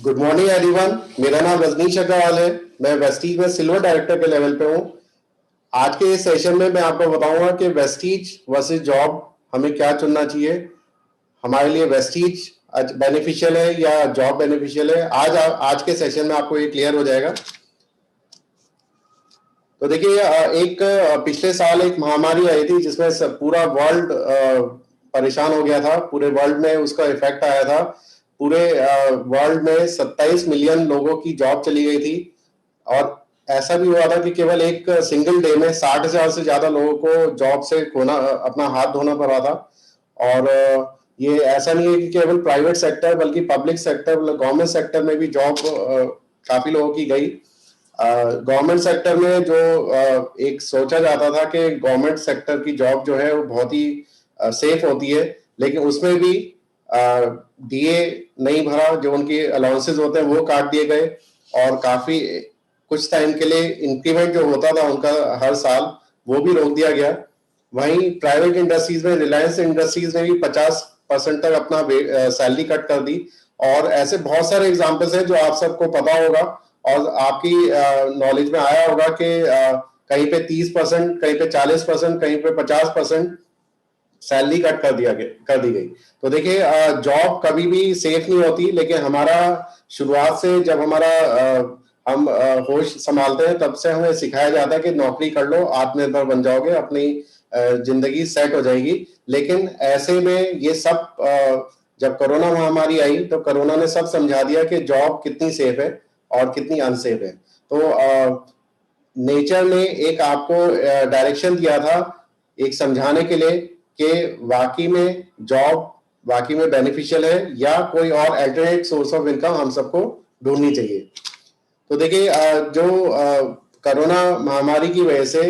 Good morning everyone. मेरा नाम रजनीश अग्रवाल है। मैं वेस्टीज में सिल्वर डायरेक्टर के लेवल पे हूँ। आज के इस सेशन में मैं आपको बताऊंगा कि वेस्टीज वर्सेस जॉब हमें क्या चुनना चाहिए, हमारे लिए वेस्टीज बेनिफिशियल है या जॉब बेनिफिशियल है। आज के सेशन में आपको ये क्लियर हो जाएगा। तो देखिए, एक पिछले साल एक महामारी आई थी जिसमें पूरा वर्ल्ड परेशान हो गया था। पूरे वर्ल्ड में उसका इफेक्ट आया था। पूरे वर्ल्ड में 27 मिलियन लोगों की जॉब चली गई थी और ऐसा भी हुआ था कि केवल एक सिंगल डे में 60,000 से ज्यादा लोगों को जॉब से अपना हाथ धोना पड़ा था। और ये ऐसा नहीं है कि केवल प्राइवेट सेक्टर बल्कि पब्लिक सेक्टर, गवर्नमेंट सेक्टर में भी जॉब काफी लोगों की गई। गवर्नमेंट सेक्टर में जो एक सोचा जाता था कि गवर्नमेंट सेक्टर की जॉब जो है वो बहुत ही सेफ होती है, लेकिन उसमें भी डीए नहीं भरा, जो उनके अलाउंसेस होते हैं वो काट दिए गए और काफी कुछ टाइम के लिए इंक्रीमेंट जो होता था उनका हर साल वो भी रोक दिया गया। वहीं प्राइवेट इंडस्ट्रीज में रिलायंस इंडस्ट्रीज ने भी 50% तक अपना सैलरी कट कर दी। और ऐसे बहुत सारे एग्जांपल्स हैं जो आप सबको पता होगा और आपकी नॉलेज में आया होगा कि कहीं पे 30%, कहीं पे 40%, कहीं पे 50% सैलरी कट कर दी गई। तो देखिए, जॉब कभी भी सेफ नहीं होती, लेकिन हमारा शुरुआत से जब हम होश संभालते हैं तब से हमें सिखाया जाता है कि नौकरी कर लो, आत्मनिर्भर बन जाओगे, अपनी जिंदगी सेट हो जाएगी। लेकिन ऐसे में ये सब जब कोरोना महामारी आई तो कोरोना ने सब समझा दिया कि जॉब कितनी सेफ है और कितनी अनसेफ है। तो नेचर ने एक आपको डायरेक्शन दिया था एक समझाने के लिए कि वाकई में जॉब वाकई में बेनिफिशियल है या कोई और अल्टरनेट सोर्स ऑफ इनकम हम सबको ढूंढनी चाहिए। तो देखिए, जो कोरोना महामारी की वजह से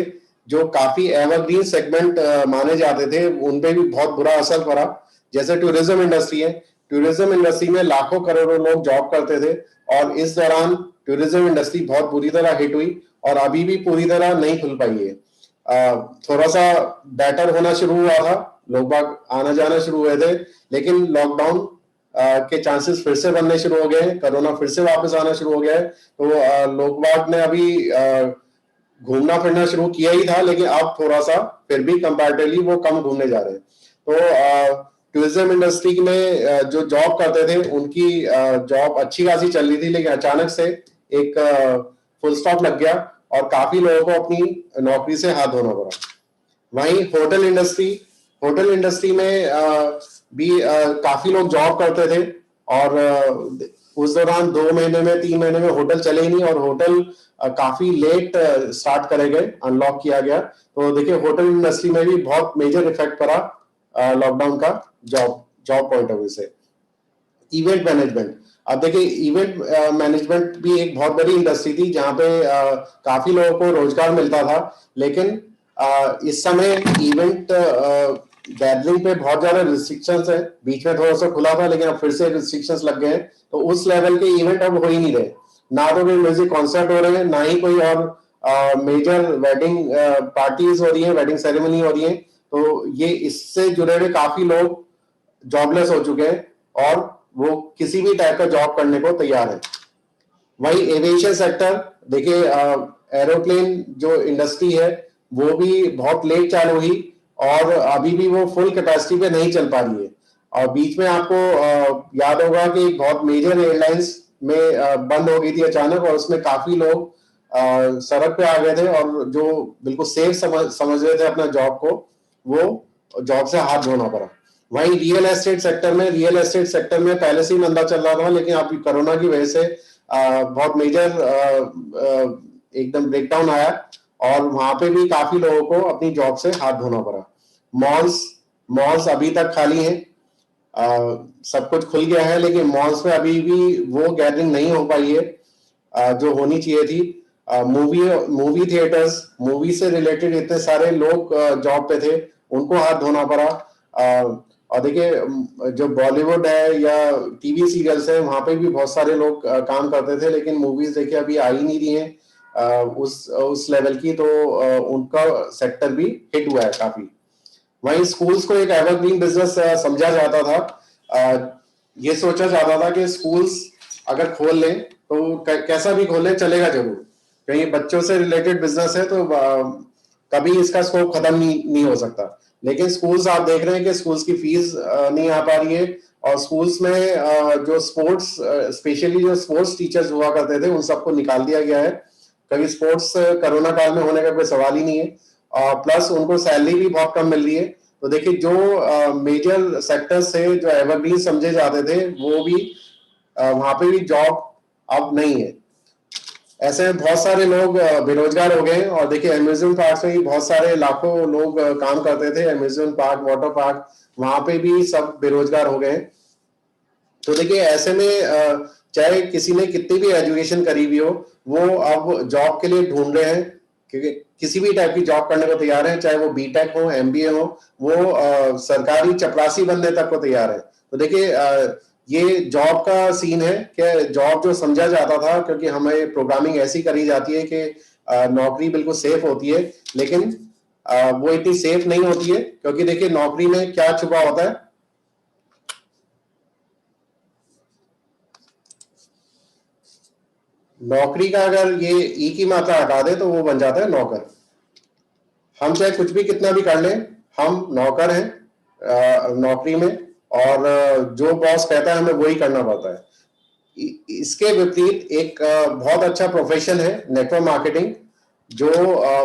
जो काफी एवरग्रीन सेगमेंट माने जाते थे उन पे भी बहुत बुरा असर पड़ा। जैसे टूरिज्म इंडस्ट्री है, टूरिज्म इंडस्ट्री में लाखों करोड़ों लोग जॉब करते थे और इस दौरान टूरिज्म इंडस्ट्री बहुत बुरी तरह हिट हुई और अभी भी पूरी तरह नहीं खुल पाई है। थोड़ा सा बेटर होना शुरू हुआ था, लोग बाग आना जाना शुरू हुए थे, लेकिन लॉकडाउन के चांसेस फिर से बनने शुरू हो गए, कोरोना फिर से वापस आना शुरू हो गया है। तो लोग बाग ने अभी घूमना फिरना शुरू किया ही था, लेकिन अब थोड़ा सा फिर भी कंपैरेटिवली वो कम घूमने जा रहे हैं। तो टूरिज्म इंडस्ट्री में जो जॉब करते थे उनकी जॉब अच्छी खासी चल रही थी, लेकिन अचानक से एक फुल स्टॉप लग गया और काफी लोगों को अपनी नौकरी से हाथ धोना पड़ा। वहीं होटल इंडस्ट्री में भी काफी लोग जॉब करते थे और उस दौरान 2 महीने में 3 महीने में होटल चले ही नहीं और होटल काफी लेट स्टार्ट करे गए, अनलॉक किया गया। तो देखिए, होटल इंडस्ट्री में भी बहुत मेजर इफेक्ट पड़ा लॉकडाउन का जॉब पॉइंट ऑफ व्यू से। इवेंट मैनेजमेंट, अब देखिए इवेंट मैनेजमेंट भी एक बहुत बड़ी इंडस्ट्री थी जहां पे काफी लोगों को रोजगार मिलता था, लेकिन इस समय इवेंट गैदरिंग पे बहुत ज्यादा रिस्ट्रिक्शंस है। बीच में थोड़ा सा खुला था लेकिन अब फिर से रिस्ट्रिक्शंस लग गए हैं, तो उस लेवल के इवेंट अब हो ही नहीं रहे। ना तो कोई म्यूजिक कॉन्सर्ट हो रहे हैं, ना ही कोई और मेजर वेडिंग पार्टीज हो रही है, वेडिंग सेरेमनी हो रही है। तो ये इससे जुड़े हुए काफी लोग जॉबलेस हो चुके हैं और वो किसी भी टाइप का जॉब करने को तैयार है। वही एविएशन सेक्टर, देखिए एरोप्लेन जो इंडस्ट्री है वो भी बहुत लेट चालू हुई और अभी भी वो फुल कैपेसिटी पे नहीं चल पा रही है। और बीच में आपको याद होगा कि बहुत मेजर एयरलाइंस में बंद हो गई थी अचानक और उसमें काफी लोग सड़क पे आ गए थे और जो बिल्कुल सेफ समझ रहे थे अपना जॉब को, वो जॉब से हाथ धोना पड़ा। वहीं रियल एस्टेट सेक्टर में पहले से ही मंदा चल रहा था, लेकिन अभी कोरोना की वजह से बहुत मेजर एकदम ब्रेकडाउन आया और वहां पे भी काफी लोगों को अपनी जॉब से हाथ धोना पड़ा। मॉल्स अभी तक खाली हैं, सब कुछ खुल गया है लेकिन मॉल्स में अभी भी वो गैदरिंग नहीं हो पाई है जो होनी चाहिए थी। मूवी थिएटर्स, मूवी से रिलेटेड इतने सारे लोग जॉब पे थे, उनको हाथ धोना पड़ा। और देखिए, जो बॉलीवुड है या टीवी सीरियल्स है वहां पे भी बहुत सारे लोग काम करते थे, लेकिन मूवीज देखिए अभी आ ही नहीं रही हैं उस लेवल की, तो उनका सेक्टर भी हिट हुआ है काफी। वहीं स्कूल्स को एक एवरग्रीन बिजनेस समझा जाता था। ये सोचा जाता था कि स्कूल्स अगर खोल लें तो कैसा भी खोल लें चलेगा जरूर। कहीं बच्चों से रिलेटेड बिजनेस है तो कभी इसका स्कोप खत्म नहीं हो सकता। लेकिन स्कूल्स आप देख रहे हैं कि स्कूल्स की फीस नहीं आ पा रही है, और स्कूल्स में जो स्पोर्ट्स, स्पेशली जो स्पोर्ट्स टीचर्स हुआ करते थे उन सबको निकाल दिया गया है, क्योंकि स्पोर्ट्स कोरोना काल में होने का कोई सवाल ही नहीं है। और प्लस उनको सैलरी भी बहुत कम मिल रही है। तो देखिए जो मेजर सेक्टर्स थे जो एवरग्रीन समझे जाते थे वो भी वहां पे भी जॉब अब नहीं है। ऐसे में बहुत सारे लोग बेरोजगार हो गए। और देखिए अम्यूजमेंट पार्क में भी बहुत सारे लाखों लोग काम करते थे, अम्यूजमेंट पार्क, वाटर पार्क, वहां पे भी सब बेरोजगार हो गए। तो देखिए ऐसे में चाहे किसी ने कितनी भी एजुकेशन करी हुई हो, वो अब जॉब के लिए ढूंढ रहे हैं, क्योंकि किसी भी टाइप की जॉब करने को तैयार है, चाहे वो बीटेक हो, एमबीए हो, वो सरकारी चपरासी बनने तक को तैयार है। तो देखिए ये जॉब का सीन है कि जॉब जो समझा जाता था, क्योंकि हमें प्रोग्रामिंग ऐसी करी जाती है कि नौकरी बिल्कुल सेफ होती है, लेकिन वो इतनी सेफ नहीं होती है। क्योंकि देखिए नौकरी में क्या छुपा होता है, नौकरी का अगर ये ई की मात्रा हटा दे तो वो बन जाता है नौकर। हम चाहे कुछ भी कितना भी कर लें, हम नौकर हैं नौकरी में, और जो बॉस कहता है हमें वही करना पड़ता है। इसके विपरीत एक बहुत अच्छा प्रोफेशन है नेटवर्क मार्केटिंग, जो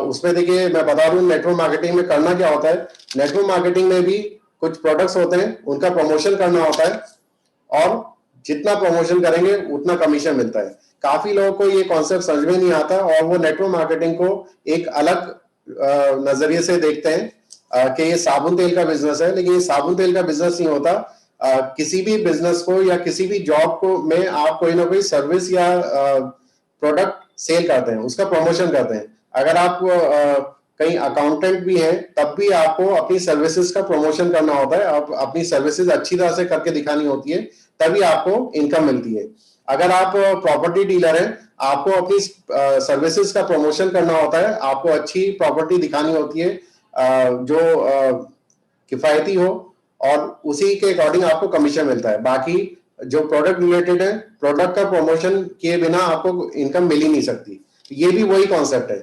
उसमें देखिए मैं बता दूं नेटवर्क मार्केटिंग में करना क्या होता है। नेटवर्क मार्केटिंग में भी कुछ प्रोडक्ट्स होते हैं, उनका प्रमोशन करना होता है, और जितना प्रमोशन करेंगे उतना कमीशन मिलता है। काफी लोगों को ये कॉन्सेप्ट समझ में नहीं आता, और वो नेटवर्क मार्केटिंग को एक अलग नजरिए से देखते हैं कि ये साबुन तेल का बिजनेस है। लेकिन ये साबुन तेल का बिजनेस नहीं होता। किसी भी बिजनेस को या किसी भी जॉब को में आप कोई ना कोई सर्विस या प्रोडक्ट सेल करते हैं, उसका प्रमोशन करते हैं। अगर आप कहीं अकाउंटेंट भी हैं तब भी आपको अपनी सर्विसेज का प्रमोशन करना होता है, आप अपनी सर्विसेज अच्छी तरह से करके दिखानी होती है, तभी आपको इनकम मिलती है। अगर आप प्रॉपर्टी डीलर हैं, आपको अपनी सर्विसेज का प्रमोशन करना होता है, आपको अच्छी प्रॉपर्टी दिखानी होती है जो किफायती हो, और उसी के अकॉर्डिंग आपको कमीशन मिलता है। बाकी जो प्रोडक्ट रिलेटेड है, प्रोडक्ट का प्रमोशन किए बिना आपको इनकम मिल ही नहीं सकती। ये भी वही कॉन्सेप्ट है।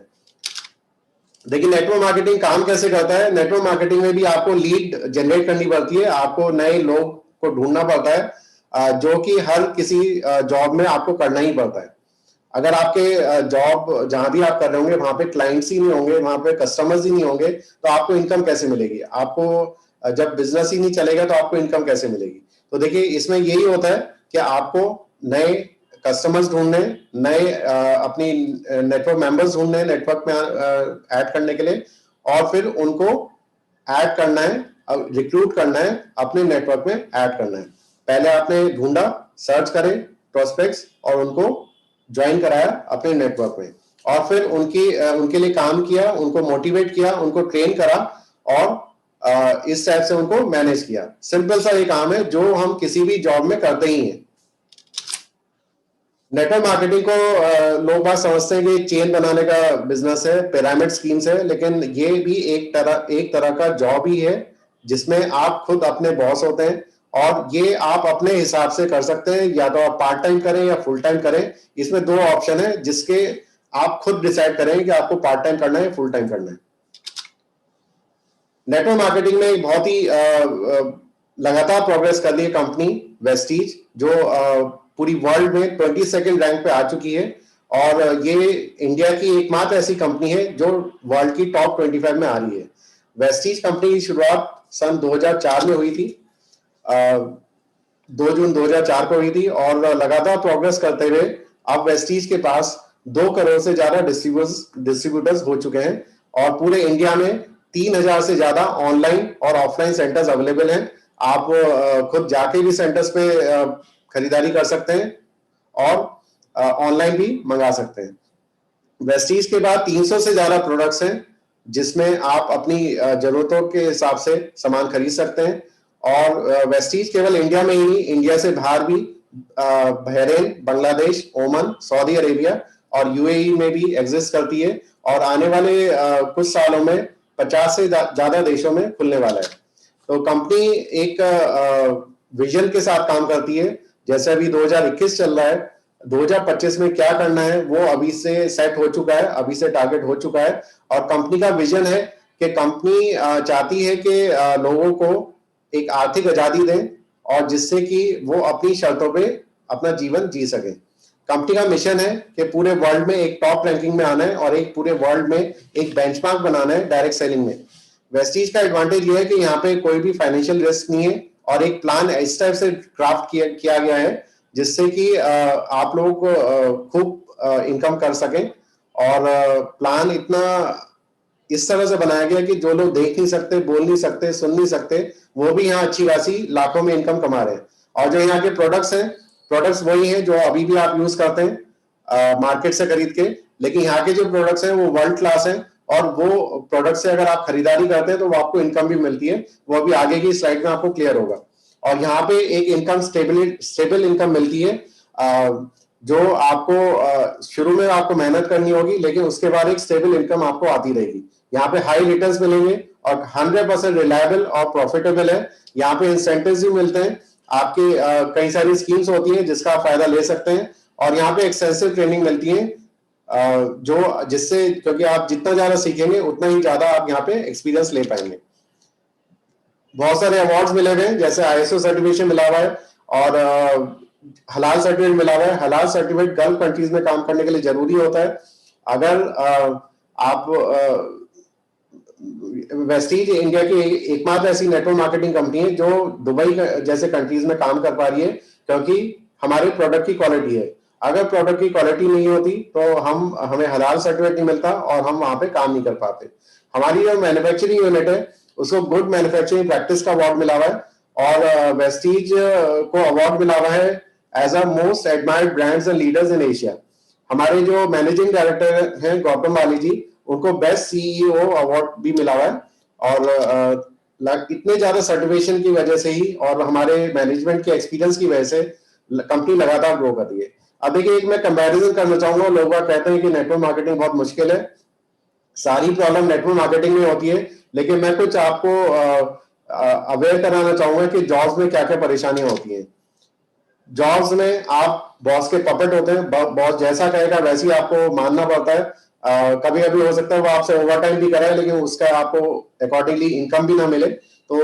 देखिए नेटवर्क मार्केटिंग काम कैसे करता है। नेटवर्क मार्केटिंग में भी आपको लीड जनरेट करनी पड़ती है, आपको नए लोग को ढूंढना पड़ता है, जो कि हर किसी जॉब में आपको करना ही पड़ता है। अगर आपके जॉब जहां भी आप कर रहे होंगे वहां पे क्लाइंट्स ही नहीं होंगे, वहां पे कस्टमर्स ही नहीं होंगे, तो आपको इनकम कैसे मिलेगी। आपको जब बिजनेस ही नहीं चलेगा तो आपको इनकम कैसे मिलेगी। तो देखिए इसमें यही होता है कि आपको नए कस्टमर्स ढूंढने, नए अपनी नेटवर्क मेंबर्स ढूंढने नेटवर्क में ऐड करने के लिए, और फिर उनको ऐड करना है, रिक्रूट करना है, अपने नेटवर्क में ऐड करना है। पहले आपने ढूंढा, सर्च करें प्रोस्पेक्ट्स, और उनको ज्वाइन कराया अपने नेटवर्क में, और फिर उनके लिए काम किया, उनको मोटिवेट किया, उनको ट्रेन करा, और इस टाइप से उनको मैनेज किया। सिंपल सा ये काम है जो हम किसी भी जॉब में करते ही हैं। नेटवर्क मार्केटिंग को लोग बात समझते हैं कि चेन बनाने का बिजनेस है, पिरामिड स्कीम्स है, लेकिन ये भी एक तरह का जॉब ही है, जिसमें आप खुद अपने बॉस होते हैं, और ये आप अपने हिसाब से कर सकते हैं, या तो आप पार्ट टाइम करें या फुल टाइम करें। इसमें दो ऑप्शन है, जिसके आप खुद डिसाइड करें कि आपको पार्ट टाइम करना है, फुल टाइम करना है। नेटवर्क मार्केटिंग में एक बहुत ही लगातार प्रोग्रेस कर रही है कंपनी वेस्टीज, जो पूरी वर्ल्ड में 22nd रैंक पे आ चुकी है, और ये इंडिया की एकमात्र ऐसी कंपनी है जो वर्ल्ड की टॉप 25 में आ रही है। वेस्टीज कंपनी की शुरुआत सन 2004 में हुई थी, 2 जून 2004 को हुई थी, और लगातार प्रोग्रेस करते हुए अब वेस्टीज के पास 2 करोड़ से ज्यादा डिस्ट्रीब्यूटर्स हो चुके हैं, और पूरे इंडिया में 3000 से ज्यादा ऑनलाइन और ऑफलाइन सेंटर्स अवेलेबल हैं। आप खुद जाके भी सेंटर्स पे खरीदारी कर सकते हैं, और ऑनलाइन भी मंगा सकते हैं। वेस्टीज के बाद 300 से ज्यादा प्रोडक्ट्स हैं, जिसमें आप अपनी जरूरतों के हिसाब से सामान खरीद सकते हैं। और वेस्टीज केवल इंडिया में ही नहीं, इंडिया से बाहर भी Bahrain, Bangladesh, Oman, Saudi Arabia और यूएई में भी एग्जिस्ट करती है, और आने वाले कुछ सालों में 50 से ज्यादा देशों में खुलने वाला है। तो कंपनी एक विजन के साथ काम करती है, जैसे अभी 2021 चल रहा है, 2025 में क्या करना है वो अभी से सेट हो चुका है, अभी से टारगेट हो चुका है। और कंपनी का विजन है कि कंपनी चाहती है कि लोगों को एक आर्थिक आजादी दें और जिससे कि वो अपनी शर्तों पे अपना जीवन जी सके। कंपनी का मिशन है कि पूरे वर्ल्ड में एक टॉप रैंकिंग में आना है और एक पूरे वर्ल्ड में एक बेंचमार्क बनाना है डायरेक्ट सेलिंग में। वेस्टीज का एडवांटेज ये है कि यहाँ पे कोई भी फाइनेंशियल रिस्क नहीं है और एक प्लान इस टाइप से ड्राफ्ट किया गया है जिससे कि आप लोग खूब इनकम कर सकें। और प्लान इतना इस तरह से बनाया गया कि जो लोग देख नहीं सकते, बोल नहीं सकते, सुन नहीं सकते, वो भी यहाँ अच्छी खासी लाखों में इनकम कमा रहे हैं। और जो यहाँ के प्रोडक्ट्स हैं, प्रोडक्ट्स वही हैं जो अभी भी आप यूज करते हैं मार्केट से खरीद के, लेकिन यहाँ के जो प्रोडक्ट्स हैं वो वर्ल्ड क्लास हैं और वो प्रोडक्ट से अगर आप खरीदारी करते हैं तो वो आपको इनकम भी मिलती है। वो अभी आगे की स्लाइड में आपको क्लियर होगा। और यहाँ पे एक इनकम स्टेबल इनकम मिलती है जो आपको शुरू में आपको मेहनत करनी होगी, लेकिन उसके बाद एक स्टेबल इनकम आपको आती रहेगी। यहाँ पे हाई रिटर्न्स मिलेंगे और 100% रिलायबल और प्रॉफिटेबल है। यहाँ पे इंसेंटिव्स भी मिलते हैं, आपके कई सारी स्कीम्स होती हैं जिसका आप फायदा ले सकते हैं। और यहाँ पे एक्सटेंसिव ट्रेनिंग मिलती है जो जिससे, क्योंकि आप जितना ज्यादा सीखेंगे उतना ही ज्यादा आप यहाँ पे एक्सपीरियंस ले पाएंगे। बहुत सारे अवार्ड्स मिले हुए हैं, जैसे ISO सर्टिफिकेशन मिला हुआ है और हलाल सर्टिफिकेट मिला हुआ है। हलाल सर्टिफिकेट गल्फ कंट्रीज में काम करने के लिए जरूरी होता है। अगर आप वेस्टीज इंडिया की एकमात्र ऐसी नेटवर्क मार्केटिंग कंपनी है जो दुबई जैसे कंट्रीज में काम कर पा रही है, क्योंकि हमारे प्रोडक्ट की क्वालिटी है। अगर प्रोडक्ट की क्वालिटी नहीं होती तो हमें हलाल सर्टिफिकेट नहीं मिलता और हम वहां पे काम नहीं कर पाते। हमारी जो मैन्युफैक्चरिंग यूनिट है उसको गुड मैन्युफैक्चरिंग प्रैक्टिस का अवार्ड मिला हुआ है और वेस्टीज को अवार्ड मिला हुआ है as a most admired brands and leaders in Asia. हमारे जो मैनेजिंग डायरेक्टर हैं गौतम वाली जी, उनको बेस्ट CEO अवार्ड भी मिला हुआ है। और इतने ज्यादा सर्टिफिकेशन की वजह से ही और हमारे मैनेजमेंट के एक्सपीरियंस की वजह से कंपनी लगातार ग्रो कर रही है। अब देखिए, एक मैं कंपैरिजन करना चाहूंगा। लोग कहते हैं कि नेटवर्क मार्केटिंग बहुत मुश्किल है, सारी प्रॉब्लम नेटवर्क मार्केटिंग में होती है, लेकिन मैं कुछ आपको अवेयर कराना चाहूंगा कि जॉब्स में क्या क्या परेशानियां होती हैं। जॉब्स में आप बॉस के पपेट होते हैं, बॉस जैसा कहेगा वैसे ही आपको मानना पड़ता है। कभी कभी हो सकता है वो आपसे ओवर टाइम भी कराए लेकिन उसका आपको अकॉर्डिंगली इनकम भी ना मिले। तो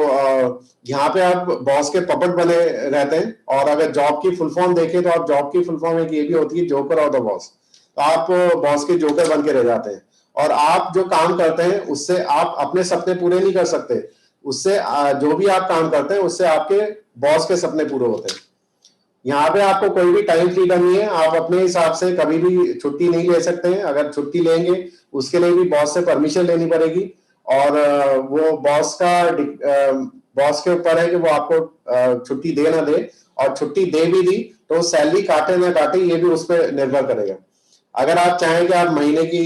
यहाँ पे आप बॉस के पपेट बने रहते हैं। और अगर जॉब की फुल फॉर्म देखें तो आप जॉब की फुल फॉर्म एक ये भी होती है, जोकर ऑफ द बॉस। तो आप बॉस के जोकर बन के रह जाते हैं और आप जो काम करते हैं उससे आप अपने सपने पूरे नहीं कर सकते। उससे जो भी आप काम करते हैं उससे आपके बॉस के सपने पूरे होते हैं। यहाँ पे आपको कोई भी टाइम फ्रीडम नहीं है, आप अपने हिसाब से कभी भी छुट्टी नहीं ले सकते हैं। अगर छुट्टी लेंगे उसके लिए भी बॉस से परमिशन लेनी पड़ेगी और वो बॉस के ऊपर है कि वो आपको छुट्टी दे ना दे। और छुट्टी दे भी दी तो सैलरी काटे ना काटे ये भी उस पर निर्भर करेगा। अगर आप चाहें कि आप महीने की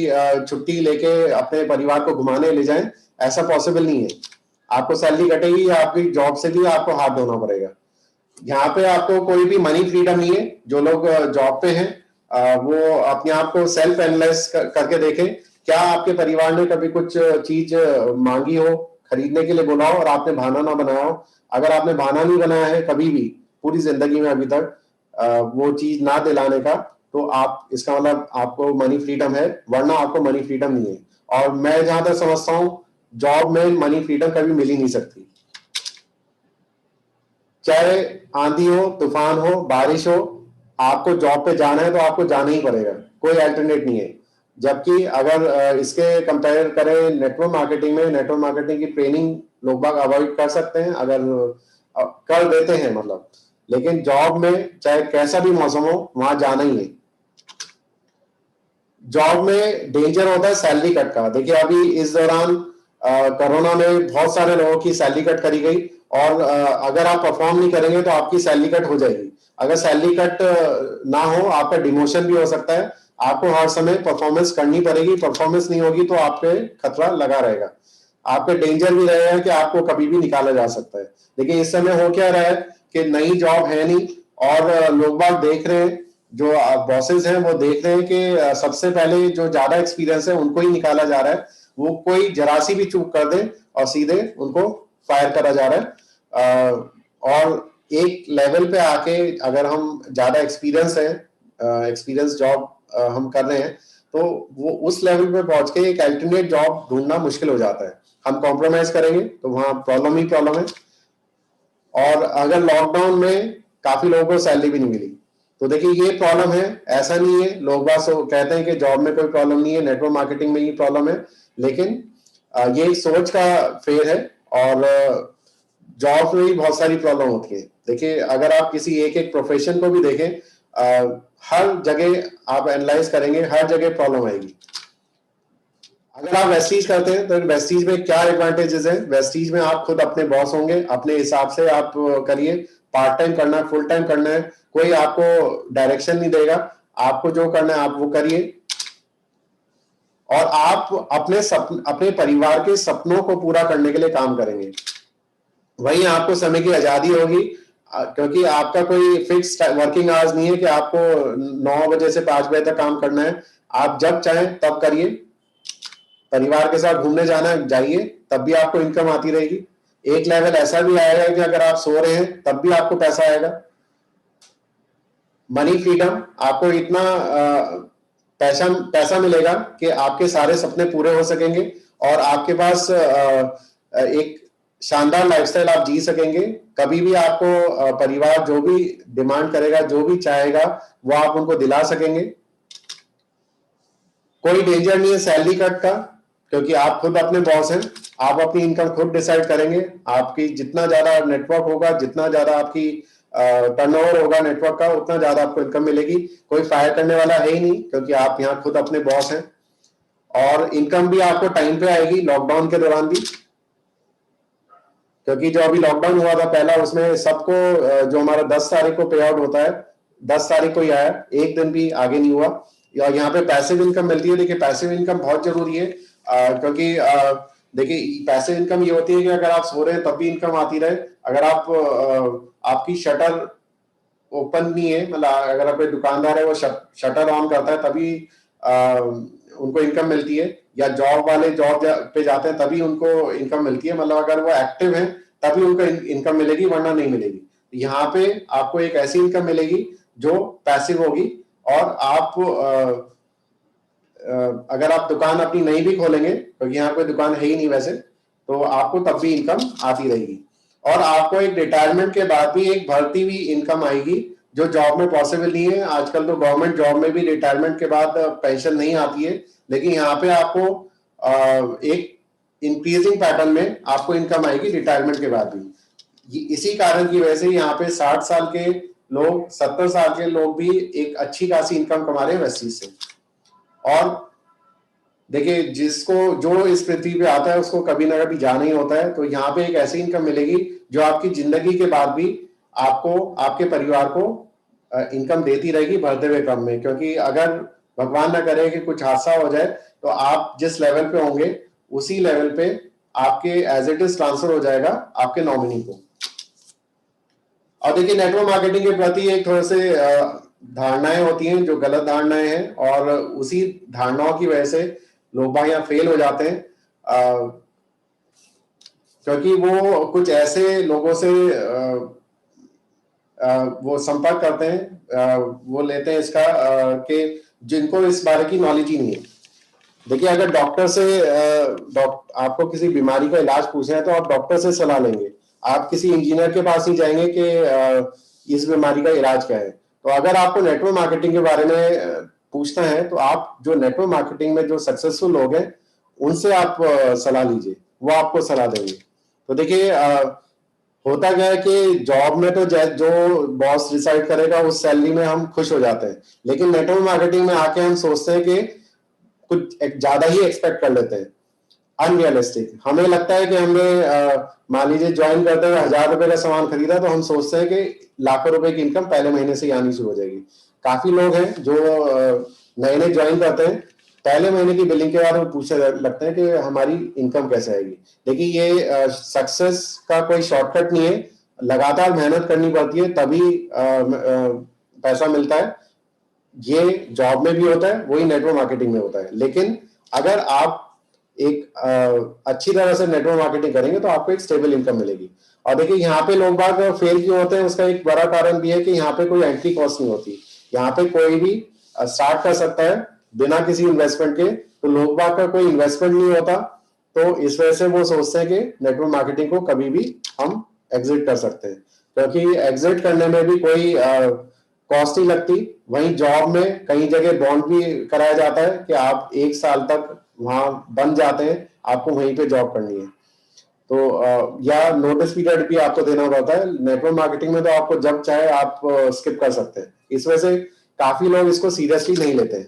छुट्टी लेके अपने परिवार को घुमाने ले जाएं, ऐसा पॉसिबल नहीं है। आपको सैलरी कटेगी, आपकी जॉब से भी आपको हाथ धोना पड़ेगा। यहाँ पे आपको कोई भी मनी फ्रीडम नहीं है। जो लोग जॉब पे हैं वो अपने आप को सेल्फ एनालाइज करके देखें, क्या आपके परिवार ने कभी कुछ चीज मांगी हो, खरीदने के लिए बोला हो और आपने बहाना ना बनाया हो। अगर आपने बहाना नहीं बनाया है कभी भी पूरी जिंदगी में अभी तक वो चीज ना दिलाने का, तो आप इसका मतलब आपको मनी फ्रीडम है, वरना आपको मनी फ्रीडम नहीं है। और मैं जहां तक समझता हूँ जॉब में मनी फ्रीडम कभी मिल ही नहीं सकती। चाहे आंधी हो, तूफान हो, बारिश हो, आपको जॉब पे जाना है तो आपको जाना ही पड़ेगा, कोई अल्टरनेट नहीं है। जबकि अगर इसके कंपेयर करें नेटवर्क मार्केटिंग में, नेटवर्क मार्केटिंग की ट्रेनिंग लोग बाग अवॉइड कर सकते हैं अगर कर देते हैं मतलब। लेकिन जॉब में चाहे कैसा भी मौसम हो वहां जाना ही है। जॉब में डेंजर होता है सैलरी कट का। देखिए अभी इस दौरान कोरोना में बहुत सारे लोगों की सैलरी कट करी गई और अगर आप परफॉर्म नहीं करेंगे तो आपकी सैलरी कट हो जाएगी। अगर सैलरी कट ना हो आपका डिमोशन भी हो सकता है। आपको हर समय परफॉर्मेंस करनी पड़ेगी, परफॉर्मेंस नहीं होगी तो आप पे खतरा लगा रहेगा। आपके डेंजर भी रहेगा कि आपको कभी भी निकाला जा सकता है। लेकिन इस समय हो क्या रहा है कि नई जॉब है नहीं और लोग बाग देख रहे हैं, जो बॉसेस हैं वो देख रहे हैं कि सबसे पहले जो ज्यादा एक्सपीरियंस है उनको ही निकाला जा रहा है। वो कोई जरा सी भी चूक कर दे और सीधे उनको फायर करा जा रहा है। और एक लेवल पे आके अगर हम ज्यादा एक्सपीरियंस जॉब हम कर रहे हैं, तो वो उस लेवल पे पहुंच के एक अल्टरनेट जॉब ढूंढना मुश्किल हो जाता है। हम कॉम्प्रोमाइज करेंगे तो वहां प्रॉब्लम ही प्रॉब्लम है। और अगर लॉकडाउन में काफी लोगों को सैलरी भी नहीं मिली, तो देखिए ये प्रॉब्लम है। ऐसा नहीं है, लोग बात कहते हैं कि जॉब में कोई प्रॉब्लम नहीं है, नेटवर्क मार्केटिंग में ही प्रॉब्लम है, लेकिन ये एक सोच का फेर है। और जॉब में भी बहुत सारी प्रॉब्लम होती है। देखिए अगर आप किसी एक एक प्रोफेशन को भी देखें, हर जगह आप एनालाइज करेंगे, हर जगह प्रॉब्लम आएगी। अगर आप वेस्टीज करते हैं तो वेस्टीज में क्या एडवांटेजेस हैं? वेस्टीज में आप खुद अपने बॉस होंगे, अपने हिसाब से आप करिए। पार्ट टाइम करना है, फुल टाइम करना है, कोई आपको डायरेक्शन नहीं देगा। आपको जो करना है आप वो करिए, और आप अपने परिवार के सपनों को पूरा करने के लिए काम करेंगे। वहीं आपको समय की आजादी होगी, क्योंकि आपका कोई फिक्स वर्किंग आवर्स नहीं है कि आपको 9 बजे से 5 बजे तक काम करना है। आप जब चाहें तब करिए। परिवार के साथ घूमने जाना जाइए, तब भी आपको इनकम आती रहेगी। एक लेवल ऐसा भी आएगा कि अगर आप सो रहे हैं तब भी आपको पैसा आएगा। मनी फ्रीडम, आपको इतना पैसा पैसा मिलेगा कि आपके सारे सपने पूरे हो सकेंगे, और आपके पास एक शानदार लाइफस्टाइल आप जी सकेंगे। कभी भी आपको परिवार जो भी डिमांड करेगा, जो भी चाहेगा, वो आप उनको दिला सकेंगे। कोई डेंजर नहीं है सैलरी कट का, क्योंकि आप खुद अपने बॉस हैं। आप अपनी इनकम खुद डिसाइड करेंगे। आपकी जितना ज्यादा नेटवर्क होगा, जितना ज्यादा आपकी टर्नओवर होगा नेटवर्क का, उतना ज्यादा आपको इनकम मिलेगी। कोई फायर करने वाला है ही नहीं, क्योंकि आप यहाँ खुद अपने बॉस हैं। और इनकम भी आपको टाइम पे आएगी, लॉकडाउन के दौरान भी। क्योंकि जो अभी लॉकडाउन हुआ था पहला, उसमें सबको जो हमारा 10 तारीख को पे आउट होता है, 10 तारीख को ही आया, एक दिन भी आगे नहीं हुआ। और यहाँ पे पैसिव इनकम मिलती है। देखिए पैसिव इनकम बहुत जरूरी है, क्योंकि देखिए पैसिव इनकम ये होती है कि अगर आप सो रहे हैं तब भी इनकम आती रहे। अगर आपकी शटर ओपन नहीं है, मतलब अगर आप कोई दुकानदार है वो शटर ऑन करता है तभी उनको इनकम मिलती है, या जॉब वाले जॉब पे जाते हैं तभी उनको इनकम मिलती है। मतलब अगर वो एक्टिव है तभी उनको इनकम मिलेगी, वरना नहीं मिलेगी। यहाँ पे आपको एक ऐसी इनकम मिलेगी जो पैसिव होगी। और आप अगर आप दुकान अपनी नई भी खोलेंगे, क्योंकि यहाँ कोई दुकान है ही नहीं वैसे, तो आपको तब भी इनकम आती रहेगी। और आपको एक रिटायरमेंट के बाद भी एक बढ़ती हुई इनकम आएगी, जो जॉब में पॉसिबल नहीं है। आजकल तो गवर्नमेंट जॉब में भी रिटायरमेंट के बाद पेंशन नहीं आती है, लेकिन यहाँ पे आपको एक इंक्रीजिंग पैटर्न में आपको इनकम आएगी रिटायरमेंट के बाद भी। इसी कारण की वजह से यहाँ पे 60 साल के लोग, 70 साल के लोग भी एक अच्छी खासी इनकम कमा रहे हैं इस चीज से। और देखिए जिसको जो इस पृथ्वी पे आता है उसको कभी ना कभी जाना ही होता है, तो यहाँ पे एक ऐसी इनकम मिलेगी जो आपकी जिंदगी के बाद भी आपको, आपके परिवार को इनकम देती रहेगी बढ़ते हुए क्रम में। क्योंकि अगर भगवान ना करे कि कुछ हादसा हो जाए, तो आप जिस लेवल पे होंगे उसी लेवल पे आपके एज इट इज ट्रांसफर हो जाएगा आपके नॉमिनी को। और देखिए नेटवर्क मार्केटिंग के प्रति एक थोड़े से धारणाएं होती हैं जो गलत धारणाएं हैं, और उसी धारणाओं की वजह से लोग बाग यहाँ फेल हो जाते हैं, क्योंकि वो कुछ ऐसे लोगों से वो संपर्क करते हैं, वो लेते हैं इसका कि जिनको इस बारे की नॉलेज ही नहीं है। देखिए अगर डॉक्टर से आपको किसी बीमारी का इलाज पूछना है तो आप डॉक्टर से सलाह लेंगे, आप किसी इंजीनियर के पास ही जाएंगे कि इस बीमारी का इलाज क्या है। तो अगर आपको नेटवर्क मार्केटिंग के बारे में पूछना है, तो आप जो नेटवर्क मार्केटिंग में जो सक्सेसफुल लोग हैं उनसे आप सलाह लीजिए, वो आपको सलाह देंगे। तो देखिए होता क्या है कि जॉब में तो जो बॉस डिसाइड करेगा उस सैलरी में हम खुश हो जाते हैं, लेकिन नेटवर्क मार्केटिंग में आके हम सोचते हैं कि कुछ ज्यादा ही एक्सपेक्ट कर लेते हैं, अनरियलिस्टिक। हमें लगता है कि हमने मान लीजिए ज्वाइन करते हुए 1000 रुपए का सामान खरीदा, तो हम सोचते हैं कि लाखों रुपए की इनकम पहले महीने से आनी शुरू हो जाएगी। काफी लोग हैं जो नए नए ज्वाइन करते हैं, पहले महीने की बिलिंग के बाद वो पूछने लगते हैं कि हमारी इनकम कैसे आएगी। देखिए ये सक्सेस का कोई शॉर्टकट नहीं है, लगातार मेहनत करनी पड़ती है तभी पैसा मिलता है। ये जॉब में भी होता है, वही नेटवर्क मार्केटिंग में होता है। लेकिन अगर आप एक अच्छी तरह से नेटवर्क मार्केटिंग करेंगे तो आपको एक स्टेबल इनकम मिलेगी। और देखिए यहाँ पे लोग बाग फेल क्यों होते हैं, उसका एक बड़ा कारण भी है कि यहाँ पे कोई एंट्री कॉस्ट नहीं होती। यहाँ पे कोई भी स्टार्ट कर सकता है बिना किसी इन्वेस्टमेंट के, तो लोग बाग का कोई इन्वेस्टमेंट नहीं होता, तो इस वजह से वो सोचते हैं कि नेटवर्क मार्केटिंग को कभी भी हम एग्जिट कर सकते हैं, क्योंकि एग्जिट करने में भी कोई कॉस्ट नहीं लगती। वहीं जॉब में कई जगह बॉन्ड भी कराया जाता है कि आप 1 साल तक वहां बन जाते हैं, आपको वहीं पे जॉब करनी है, तो या नोटिस पीरियड भी आपको देना पड़ता है। नेटवर्क मार्केटिंग में तो आपको जब चाहे आप स्किप कर सकते हैं, इस वजह से काफी लोग इसको सीरियसली नहीं लेते हैं,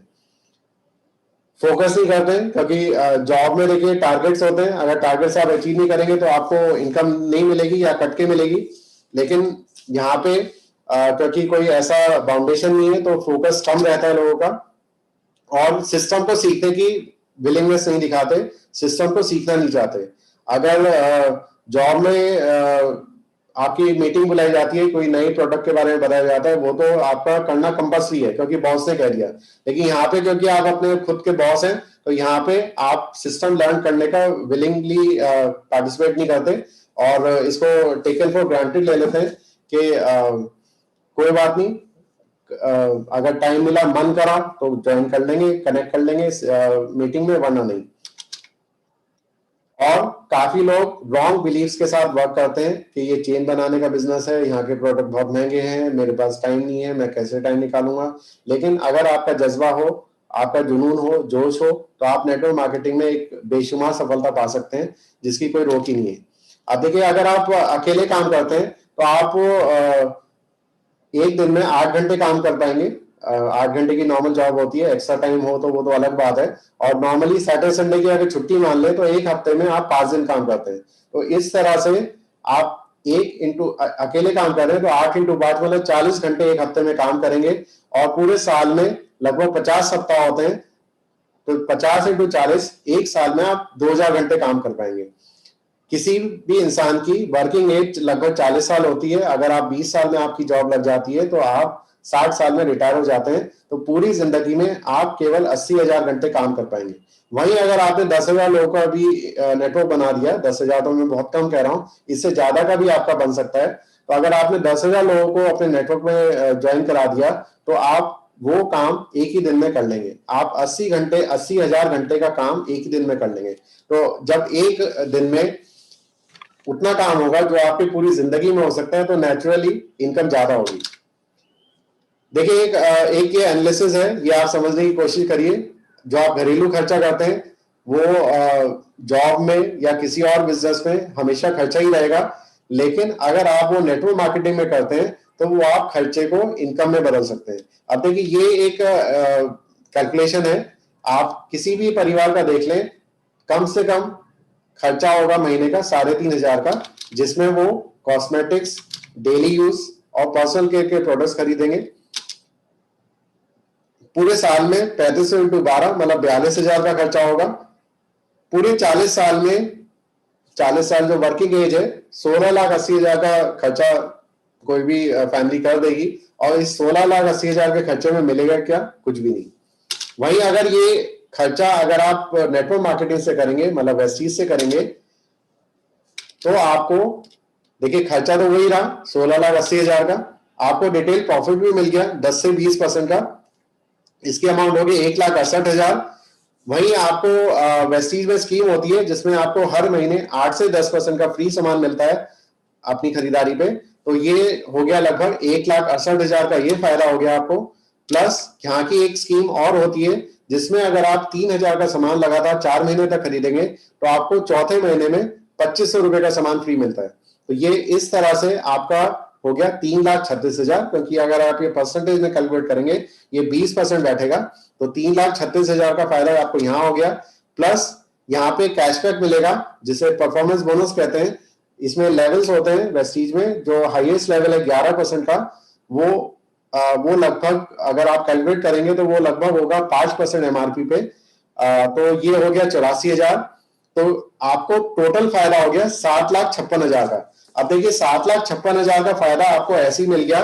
फोकस नहीं करते हैं, क्योंकि जॉब में देखिए टारगेट्स होते हैं, अगर टारगेट्स आप अचीव नहीं करेंगे तो आपको इनकम नहीं मिलेगी या कट के मिलेगी। लेकिन यहाँ पे क्योंकि कोई ऐसा फाउंडेशन नहीं है, तो फोकस कम रहता है लोगों का, और सिस्टम को सीखने की विलिंगनेस नहीं दिखाते, सिस्टम को सीखना नहीं चाहते। अगर जॉब में आपकी मीटिंग बुलाई जाती है, कोई नई प्रोडक्ट के बारे में बताया जाता है, वो तो आपका करना कंपल्सरी है क्योंकि बॉस ने कह दिया। लेकिन यहाँ पे क्योंकि आप अपने खुद के बॉस हैं, तो यहाँ पे आप सिस्टम लर्न करने का विलिंगली पार्टिसिपेट नहीं करते, और इसको टेकन फॉर ग्रांटेड ले लेते हैं कि कोई बात नहीं, अगर टाइम मिला, मन करा तो ज्वाइन कर लेंगे, कनेक्ट कर लेंगे मीटिंग में, वरना नहीं। और काफी लोग रॉन्ग बिलीव्स के साथ वर्क करते हैं कि ये चेन बनाने का बिजनेस है, यहाँ के प्रोडक्ट बहुत महंगे हैं, मेरे पास टाइम नहीं है, मैं कैसे टाइम निकालूंगा। लेकिन अगर आपका जज्बा हो, आपका जुनून हो, जोश हो, तो आप नेटवर्क मार्केटिंग में एक बेशुमार सफलता पा सकते हैं, जिसकी कोई रोक ही नहीं है। अब देखिए, अगर आप अकेले काम करते हैं तो आप एक दिन में 8 घंटे काम कर पाएंगे। 8 घंटे की नॉर्मल जॉब होती है, एक्स्ट्रा टाइम हो तो वो तो अलग बात है। और नॉर्मली सैटरडे संडे की अगर छुट्टी मान ले तो एक हफ्ते में आप 5 दिन काम करते हैं। तो इस तरह से आप अकेले काम कर रहे हैं तो 8 × 5 मतलब 40 घंटे एक हफ्ते में काम करेंगे, और पूरे साल में लगभग 50 सप्ताह होते हैं, तो 50 × 40 एक साल में आप 2000 घंटे काम कर पाएंगे। किसी भी इंसान की वर्किंग एज लगभग 40 साल होती है। अगर आप 20 साल में आपकी जॉब लग जाती है तो आप 60 साल में रिटायर हो जाते हैं, तो पूरी जिंदगी में आप केवल 80,000 घंटे काम कर पाएंगे। वहीं अगर आपने 10,000 लोगों का भी नेटवर्क बना दिया, 10,000 तो मैं बहुत कम कह रहा हूं, इससे ज्यादा का भी आपका बन सकता है। तो अगर आपने 10,000 लोगों को अपने नेटवर्क में ज्वाइन करा दिया, तो आप वो काम एक ही दिन में कर लेंगे। आप 80,000 घंटे का काम एक ही दिन में कर लेंगे। तो जब एक दिन में उतना काम होगा जो आपकी पूरी जिंदगी में हो सकता है, तो नेचुरली इनकम ज्यादा होगी। देखिए, एक ये एनालिसिस है, ये आप समझने की कोशिश करिए। जो आप घरेलू खर्चा करते हैं वो जॉब में या किसी और बिजनेस में हमेशा खर्चा ही रहेगा, लेकिन अगर आप वो नेटवर्क मार्केटिंग में करते हैं तो वो आप खर्चे को इनकम में बदल सकते हैं। अब देखिए, ये एक कैलकुलेशन है, आप किसी भी परिवार का देख लें, कम से कम खर्चा होगा महीने का 3,500 का, जिसमें वो कॉस्मेटिक्स, डेली यूज और पर्सनल केयर के प्रोडक्ट्स खरीदेंगे। पूरे साल में 35 × 12 मतलब 42,000 का खर्चा होगा। पूरे 40 साल में, 40 साल जो वर्किंग एज है, 16,80,000 का खर्चा कोई भी फैमिली कर देगी। और इस 16,80,000 के खर्चे में मिलेगा क्या? कुछ भी नहीं। वहीं अगर ये खर्चा अगर आप नेटवर्क मार्केटिंग से करेंगे, मतलब वेस्टीज से करेंगे, तो आपको देखिए खर्चा तो वही रहा 16,80,000 का, आपको डिटेल प्रॉफिट भी मिल गया 10 से 20% का, इसकी अमाउंट होगी 1,68,000। वहीं आपको वेस्टीज में स्कीम होती है जिसमें आपको हर महीने 8 से 10% का फ्री सामान मिलता है अपनी खरीदारी पे, तो ये हो गया लगभग 1,68,000 का ये फायदा हो गया आपको। प्लस यहाँ की एक स्कीम और होती है जिसमें अगर आप 3,000 का सामान लगातार 4 महीने तक खरीदेंगे तो आपको चौथे महीने में 2,500 रुपए का सामान फ्री मिलता है। तो ये इस तरह से आपका हो गया 3,36,000, क्योंकि अगर आप ये परसेंटेज में कैलकुलेट करेंगे ये 20% बैठेगा, तो 3,36,000 का फायदा आपको यहाँ हो गया। प्लस यहाँ पे कैशबैक मिलेगा जिसे परफॉर्मेंस बोनस कहते हैं। इसमें लेवल्स होते हैं वेस्टीज में, जो हाईएस्ट लेवल है 11% का, वो लगभग अगर आप कैलकुलेट करेंगे तो वो लगभग होगा 5% एमआरपी पे। तो ये हो गया 84,000। तो आपको टोटल फायदा हो गया 7,56,000 का। अब देखिए 7,56,000 का फायदा आपको ऐसे ही मिल गया,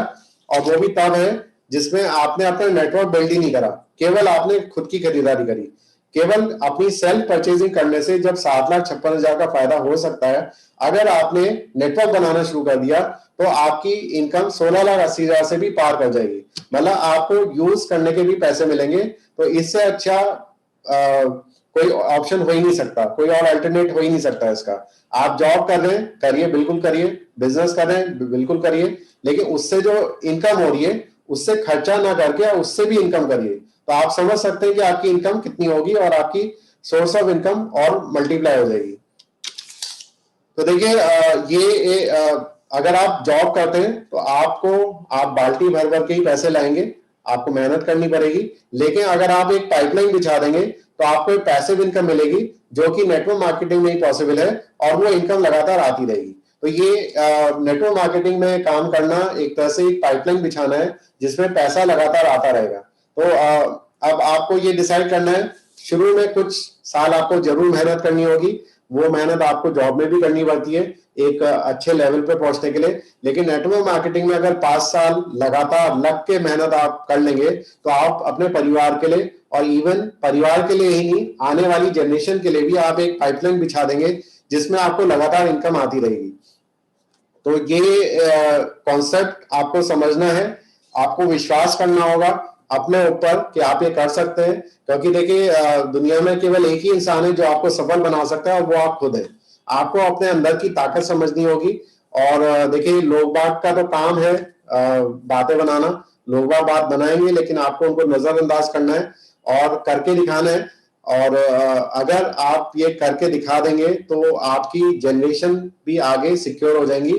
और वो भी तब है जिसमें आपने अपना नेटवर्क बिल्ड ही नहीं करा, केवल आपने खुद की खरीदारी करी। केवल अपनी सेल्फ परचेजिंग करने से जब 7,56,000 का फायदा हो सकता है, अगर आपने नेटवर्क बनाना शुरू कर दिया तो आपकी इनकम 16,80,000 से भी पार कर जाएगी। मतलब आपको यूज करने के भी पैसे मिलेंगे। तो इससे अच्छा कोई ऑप्शन हो ही नहीं सकता, कोई और अल्टरनेट हो ही नहीं सकता इसका। आप जॉब कर रहे हैं, करिए, बिल्कुल करिए, बिजनेस कर रहे हैं, बिल्कुल करिए, लेकिन उससे जो इनकम हो रही है उससे खर्चा ना करके उससे भी इनकम करिए। तो आप समझ सकते हैं कि आपकी इनकम कितनी होगी और आपकी सोर्स ऑफ इनकम और मल्टीप्लाई हो जाएगी। तो देखिए अगर आप जॉब करते हैं तो आप बाल्टी भर भर के ही पैसे लाएंगे, आपको मेहनत करनी पड़ेगी। लेकिन अगर आप एक पाइपलाइन बिछा देंगे तो आपको एक पैसिव इनकम मिलेगी जो कि नेटवर्क मार्केटिंग में ही पॉसिबल है, और वो इनकम लगातार आती रहेगी। तो ये नेटवर्क मार्केटिंग में काम करना एक तरह से एक पाइपलाइन बिछाना है जिसमें पैसा लगातार आता रहेगा। तो अब आपको ये डिसाइड करना है, शुरू में कुछ साल आपको जरूर मेहनत करनी होगी, वो मेहनत आपको जॉब में भी करनी पड़ती है एक अच्छे लेवल पे पहुंचने के लिए। लेकिन नेटवर्क मार्केटिंग में अगर 5 साल लगातार लग के मेहनत आप कर लेंगे तो आप अपने परिवार के लिए, और इवन परिवार के लिए ही नहीं, आने वाली जनरेशन के लिए भी आप एक पाइपलाइन बिछा देंगे जिसमें आपको लगातार इनकम आती रहेगी। तो ये कॉन्सेप्ट आपको समझना है, आपको विश्वास करना होगा अपने ऊपर कि आप ये कर सकते हैं। क्योंकि देखिए दुनिया में केवल एक ही इंसान है जो आपको सफल बना सकता है, और वो आप खुद है। आपको अपने अंदर की ताकत समझनी होगी। और देखिए लोग बाग का तो काम है बातें बनाना, लोग बात बनाएंगे लेकिन आपको उनको नजरअंदाज करना है और करके दिखाना है। और अगर आप ये करके दिखा देंगे तो आपकी जनरेशन भी आगे सिक्योर हो जाएंगी।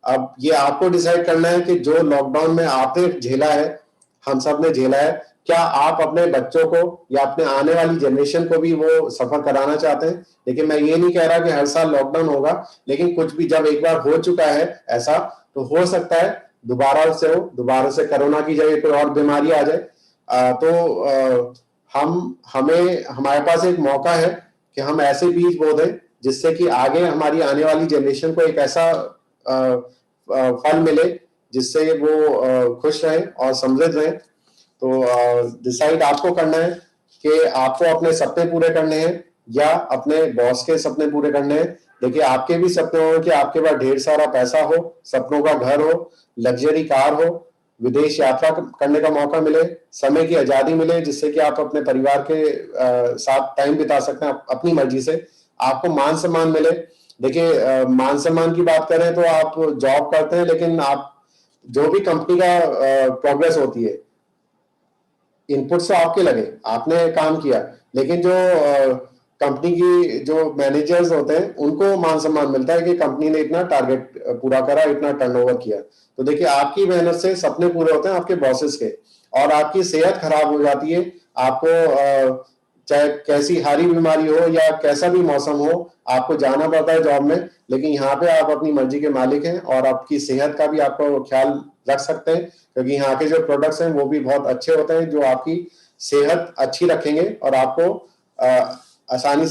अब ये आपको डिसाइड करना है कि जो लॉकडाउन में आपने झेला है, हम सब ने झेला है, क्या आप अपने बच्चों को या अपने आने वाली जनरेशन को भी वो सफर कराना चाहते हैं। लेकिन मैं ये नहीं कह रहा कि हर साल लॉकडाउन होगा, लेकिन कुछ भी जब एक बार हो चुका है ऐसा, तो हो सकता है दोबारा से कोरोना की जगह कोई और बीमारी आ जाए। हमारे पास एक मौका है कि हम ऐसे बीज बो दें जिससे कि आगे हमारी आने वाली जनरेशन को एक ऐसा फल मिले जिससे वो खुश रहें और समृद्ध रहें। तो डिसाइड आपको करना है कि आपको अपने सपने पूरे करने हैं या अपने बॉस के सपने पूरे करने हैं। देखिए आपके भी सपने हो कि आपके पास ढेर सारा पैसा हो, सपनों का घर हो, लग्जरी कार हो, विदेश यात्रा करने का मौका मिले, समय की आजादी मिले जिससे कि आप अपने परिवार के साथ टाइम बिता सकते हैं अपनी मर्जी से, आपको मान सम्मान मिले। देखिए मान सम्मान की बात करें तो आप जॉब करते हैं, लेकिन आप जो भी कंपनी का प्रोग्रेस होती है, इनपुट्स तो आपके लगे, आपने काम किया, लेकिन जो कंपनी की जो मैनेजर्स होते हैं उनको मान सम्मान मिलता है कि कंपनी ने इतना टारगेट पूरा करा, इतना टर्नओवर किया। तो देखिए आपकी मेहनत से सपने पूरे होते हैं आपके बॉसेस के, और आपकी सेहत खराब हो जाती है। आपको चाहे कैसी हारी बीमारी हो या कैसा भी मौसम हो, आपको जाना पड़ता है जॉब में। लेकिन यहाँ पे आप अपनी मर्जी के मालिक हैं और आपकी सेहत का भी आपको ख्याल रख सकते हैं, क्योंकि यहाँ के जो प्रोडक्ट्स हैं वो भी बहुत अच्छे होते हैं जो आपकी सेहत अच्छी रखेंगे और आपको आसानी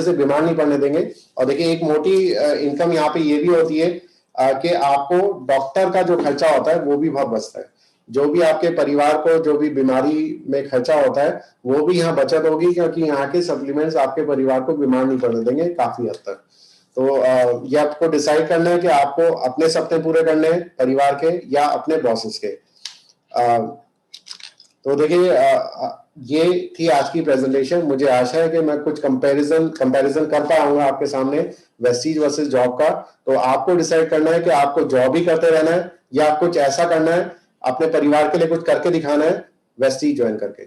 से बीमार नहीं पड़ने देंगे। और देखिए एक मोटी इनकम यहाँ पे ये भी होती है कि आपको डॉक्टर का जो खर्चा होता है वो भी बहुत बचता है। जो भी आपके परिवार को जो भी बीमारी में खर्चा होता है वो भी यहाँ बचत होगी, क्योंकि यहाँ के सप्लीमेंट्स आपके परिवार को बीमार नहीं पड़ने देंगे काफी हद तक। तो ये आपको डिसाइड करना है कि आपको अपने सपने पूरे करने हैं परिवार के या अपने बॉसेस के। तो देखिए ये थी आज की प्रेजेंटेशन। मुझे आशा है कि मैं कुछ कंपैरिजन कर पाऊंगा आपके सामने वेस्टीज वर्सेस जॉब का। तो आपको डिसाइड करना है कि आपको जॉब ही करते रहना है या कुछ ऐसा करना है, अपने परिवार के लिए कुछ करके दिखाना है वेस्टीज ज्वाइन करके।